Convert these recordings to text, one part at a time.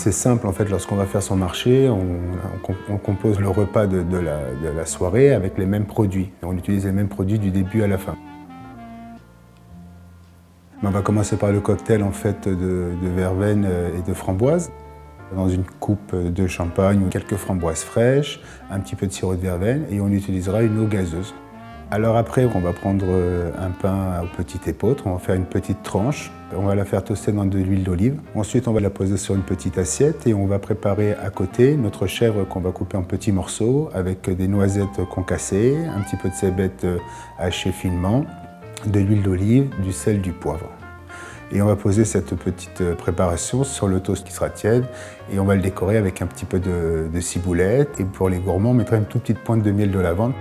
assez simple en fait. Lorsqu'on va faire son marché, on compose le repas de la soirée avec les mêmes produits. On utilise les mêmes produits du début à la fin. On va commencer par le cocktail en fait de verveine et de framboise. Dans une coupe de champagne ou quelques framboises fraîches, un petit peu de sirop de verveine et on utilisera une eau gazeuse. Alors après, on va prendre un pain au petit épeautre, on va faire une petite tranche, on va la faire toaster dans de l'huile d'olive. Ensuite, on va la poser sur une petite assiette et on va préparer à côté notre chèvre qu'on va couper en petits morceaux avec des noisettes concassées, un petit peu de cébettes hachées finement, de l'huile d'olive, du sel, du poivre. Et on va poser cette petite préparation sur le toast qui sera tiède et on va le décorer avec un petit peu de ciboulette. Et pour les gourmands, on mettra une toute petite pointe de miel de lavande.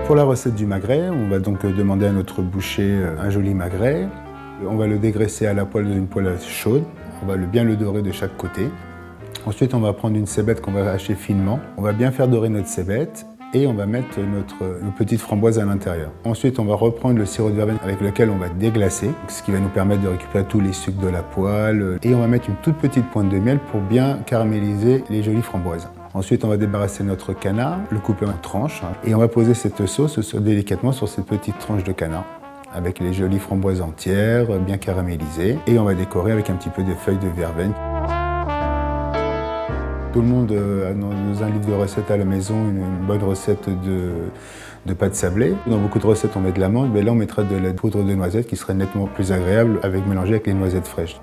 Pour la recette du magret, on va donc demander à notre boucher un joli magret. On va le dégraisser à la poêle dans une poêle chaude. On va bien le dorer de chaque côté. Ensuite, on va prendre une cébette qu'on va hacher finement. On va bien faire dorer notre cébette. Et on va mettre nos petites framboises à l'intérieur. Ensuite, on va reprendre le sirop de verveine avec lequel on va déglacer, ce qui va nous permettre de récupérer tous les sucres de la poêle. Et on va mettre une toute petite pointe de miel pour bien caraméliser les jolies framboises. Ensuite, on va débarrasser notre canard, le couper en tranches, et on va poser cette sauce délicatement sur cette petite tranche de canard, avec les jolies framboises entières, bien caramélisées. Et on va décorer avec un petit peu de feuilles de verveine. Tout le monde a dans un livre de recettes à la maison une bonne recette de pâte sablée. Dans beaucoup de recettes, on met de l'amande, mais là, on mettra de la poudre de noisette qui serait nettement plus agréable mélangée avec les noisettes fraîches.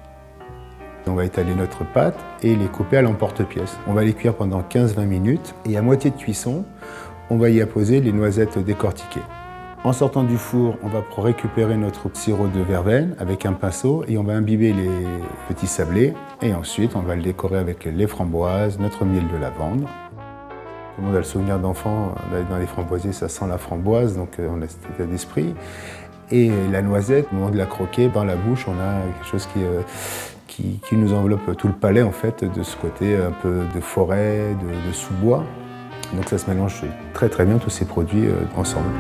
On va étaler notre pâte et les couper à l'emporte-pièce. On va les cuire pendant 15-20 minutes et à moitié de cuisson, on va y apposer les noisettes décortiquées. En sortant du four, on va récupérer notre sirop de verveine avec un pinceau et on va imbiber les petits sablés. Et ensuite, on va le décorer avec les framboises, notre miel de lavande. Tout le monde a le souvenir d'enfant, dans les framboisiers, ça sent la framboise, donc on a cet état d'esprit. Et la noisette, au moment de la croquer, dans la bouche, on a quelque chose qui nous enveloppe tout le palais, en fait, de ce côté un peu de forêt, de sous-bois. Donc ça se mélange très très bien, tous ces produits ensemble.